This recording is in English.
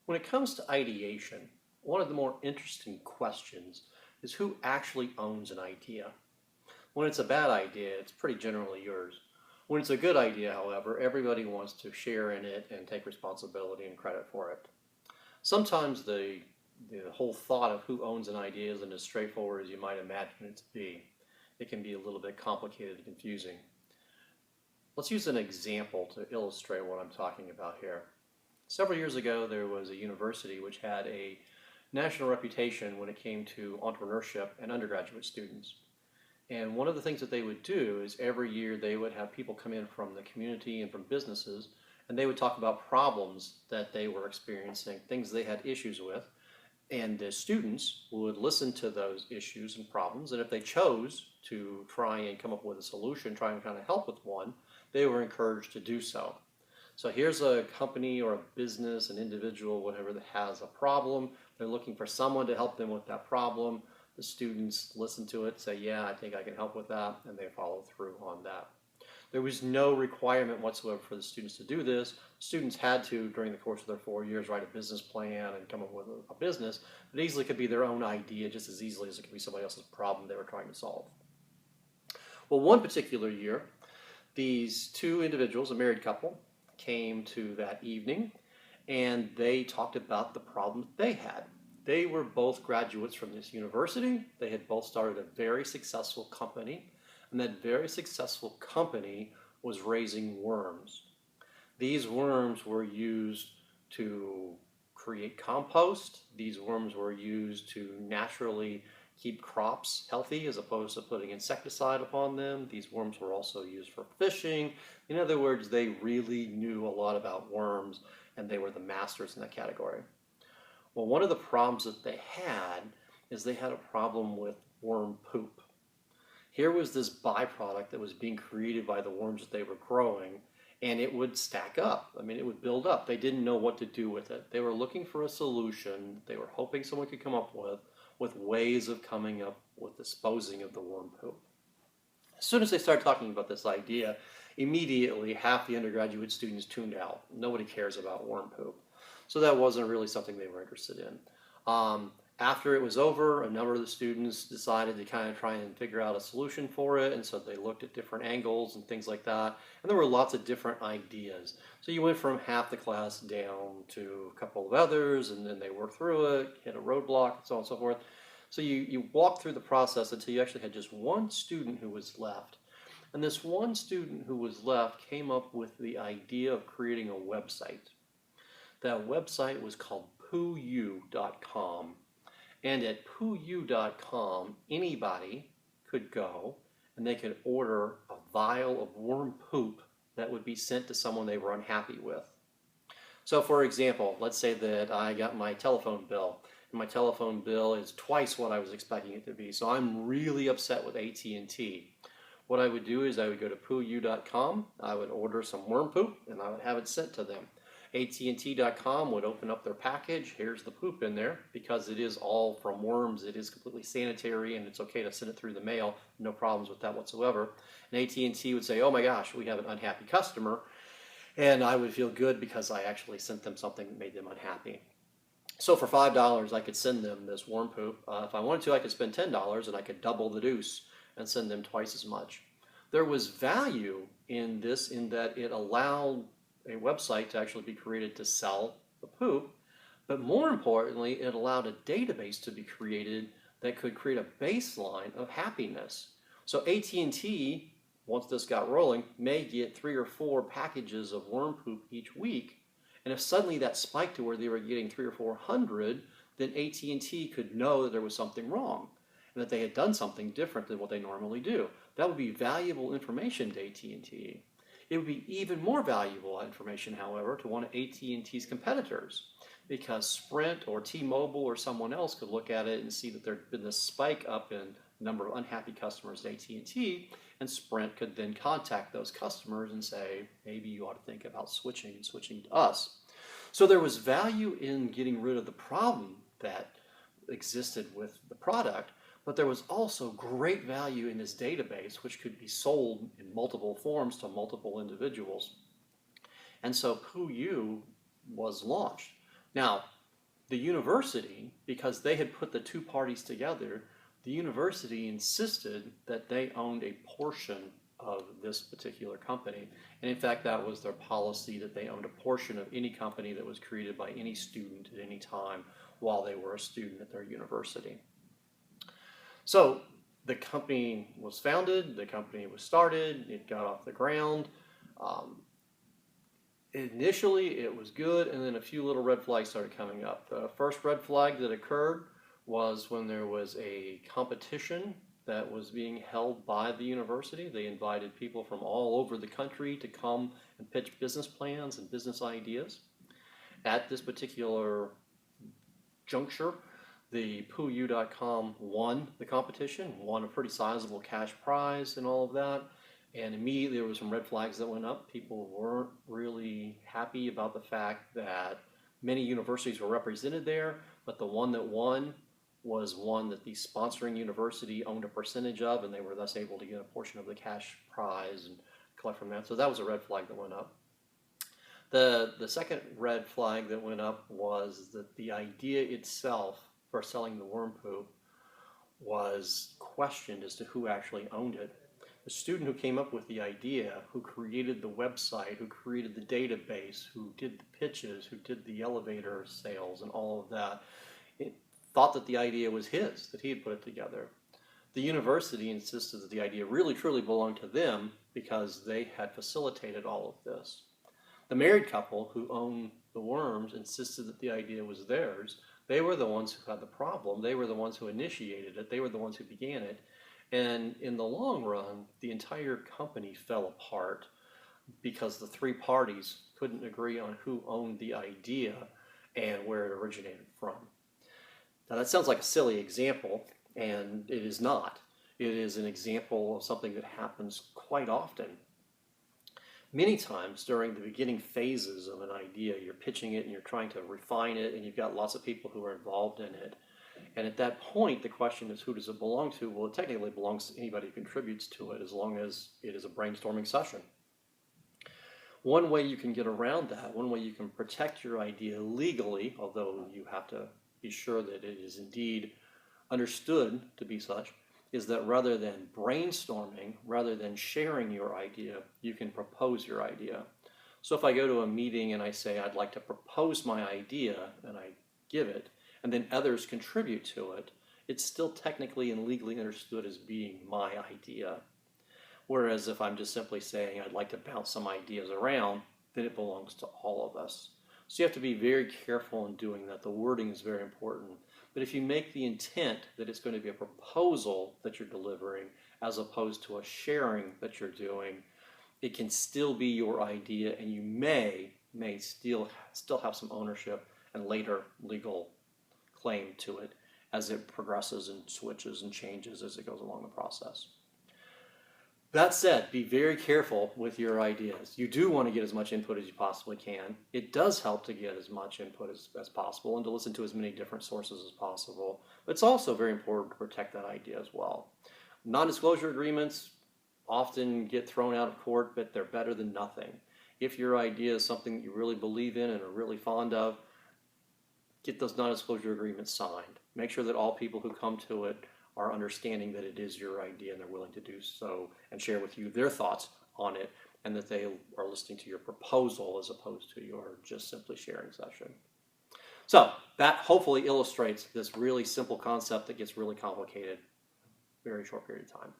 When it comes to ideation, one of the more interesting questions is who actually owns an idea. When it's a bad idea, it's pretty generally yours. When it's a good idea, however, everybody wants to share in it and take responsibility and credit for it. Sometimes the whole thought of who owns an idea isn't as straightforward as you might imagine it to be. It can be a little bit complicated and confusing. Let's use an example to illustrate what I'm talking about here. Several years ago, there was a university which had a national reputation when it came to entrepreneurship and undergraduate students. And one of the things that they would do is every year they would have people come in from the community and from businesses, and they would talk about problems that they were experiencing, things they had issues with, and the students would listen to those issues and problems, and if they chose to try and come up with a solution, try and kind of help with one, they were encouraged to do so. So here's a company or a business, an individual, whatever, that has a problem. They're looking for someone to help them with that problem. The students listen to it, say, yeah, I think I can help with that, and they follow through on that. There was no requirement whatsoever for the students to do this. Students had to, during the course of their 4 years, write a business plan and come up with a business. It easily could be their own idea just as easily as it could be somebody else's problem they were trying to solve. Well, one particular year, these two individuals, a married couple, came to that evening and they talked about the problems they had. They were both graduates from this university. They had both started a very successful company, and that very successful company was raising worms. These worms were used to create compost. These worms were used to naturally keep crops healthy as opposed to putting insecticide upon them. These worms were also used for fishing. In other words, they really knew a lot about worms, and they were the masters in that category. Well, one of the problems that they had is they had a problem with worm poop. Here was this byproduct that was being created by the worms that they were growing, and it would stack up. I mean, it would build up. They didn't know what to do with it. They were looking for a solution. They were hoping someone could come up with ways of coming up with disposing of the worm poop. As soon as they started talking about this idea, immediately half the undergraduate students tuned out. Nobody cares about worm poop. So that wasn't really something they were interested in. After it was over, a number of the students decided to kind of try and figure out a solution for it, and so they looked at different angles and things like that, and there were lots of different ideas. So you went from half the class down to a couple of others, and then they worked through it, hit a roadblock, and so on and so forth. So you walked through the process until you actually had just one student who was left. And this one student who was left came up with the idea of creating a website. That website was called pooyou.com. And at pooyou.com, anybody could go and they could order a vial of worm poop that would be sent to someone they were unhappy with. So for example, let's say that I got my telephone bill, and my telephone bill is twice what I was expecting it to be. So I'm really upset with AT&T. What I would do is I would go to pooyou.com, I would order some worm poop, and I would have it sent to them. AT&T.com would open up their package. Here's the poop in there. Because it is all from worms, it is completely sanitary, and it's okay to send it through the mail. No problems with that whatsoever. And AT&T would say, oh my gosh, we have an unhappy customer. And I would feel good because I actually sent them something that made them unhappy. So for $5, I could send them this worm poop. If I wanted to, I could spend $10 and I could double the deuce and send them twice as much. There was value in this in that it allowed a website to actually be created to sell the poop, but more importantly, it allowed a database to be created that could create a baseline of happiness. So AT&T, once this got rolling, may get 3 or 4 packages of worm poop each week, and if suddenly that spiked to where they were getting 300 or 400, then AT&T could know that there was something wrong and that they had done something different than what they normally do. That would be valuable information to AT&T. It would be even more valuable information, however, to one of AT&T's competitors, because Sprint or T-Mobile or someone else could look at it and see that there had been this spike up in the number of unhappy customers at AT&T, and Sprint could then contact those customers and say, maybe you ought to think about switching to us. So there was value in getting rid of the problem that existed with the product, but there was also great value in this database, which could be sold in multiple forms to multiple individuals. And so PooYou was launched. Now, The university, because they had put the two parties together, the university insisted that they owned a portion of this particular company. And in fact, that was their policy, that they owned a portion of any company that was created by any student at any time while they were a student at their university. So the company was founded, the company was started, it got off the ground. Initially, it was good, and then a few little red flags started coming up. The first red flag that occurred was when there was a competition that was being held by the university. They invited people from all over the country to come and pitch business plans and business ideas. At this particular juncture, the PooU.com won the competition, won a pretty sizable cash prize and all of that. And immediately there were some red flags that went up. People weren't really happy about the fact that many universities were represented there, but the one that won was one that the sponsoring university owned a percentage of, and they were thus able to get a portion of the cash prize and collect from that. So that was a red flag that went up. The second red flag that went up was that the idea itself for selling the worm poop was questioned as to who actually owned it. The student who came up with the idea, who created the website, who created the database, who did the pitches, who did the elevator sales and all of that, thought that the idea was his, that he had put it together. The university insisted that the idea really truly belonged to them because they had facilitated all of this. The married couple who owned the worms insisted that the idea was theirs. They were the ones who had the problem. They were the ones who initiated it. They were the ones who began it. And in the long run, the entire company fell apart because the three parties couldn't agree on who owned the idea and where it originated from. Now that sounds like a silly example, and it is not. It is an example of something that happens quite often. Many times during the beginning phases of an idea, you're pitching it and you're trying to refine it, and you've got lots of people who are involved in it. And at that point, the question is, who does it belong to? Well, it technically belongs to anybody who contributes to it, as long as it is a brainstorming session. One way you can get around that, one way you can protect your idea legally, although you have to be sure that it is indeed understood to be such, is that rather than brainstorming, rather than sharing your idea, you can propose your idea. So if I go to a meeting and I say, I'd like to propose my idea, and I give it, and then others contribute to it, it's still technically and legally understood as being my idea. Whereas if I'm just simply saying I'd like to bounce some ideas around, then it belongs to all of us. So you have to be very careful in doing that. The wording is very important. But if you make the intent that it's going to be a proposal that you're delivering as opposed to a sharing that you're doing, it can still be your idea, and you may still have some ownership and later legal claim to it as it progresses and switches and changes as it goes along the process. That said, be very careful with your ideas. You do want to get as much input as you possibly can. It does help to get as much input as possible and to listen to as many different sources as possible. But it's also very important to protect that idea as well. Non-disclosure agreements often get thrown out of court, but they're better than nothing. If your idea is something that you really believe in and are really fond of, get those non-disclosure agreements signed. Make sure that all people who come to it are understanding that it is your idea and they're willing to do so and share with you their thoughts on it, and that they are listening to your proposal as opposed to your just simply sharing session. So that hopefully illustrates this really simple concept that gets really complicated in a very short period of time.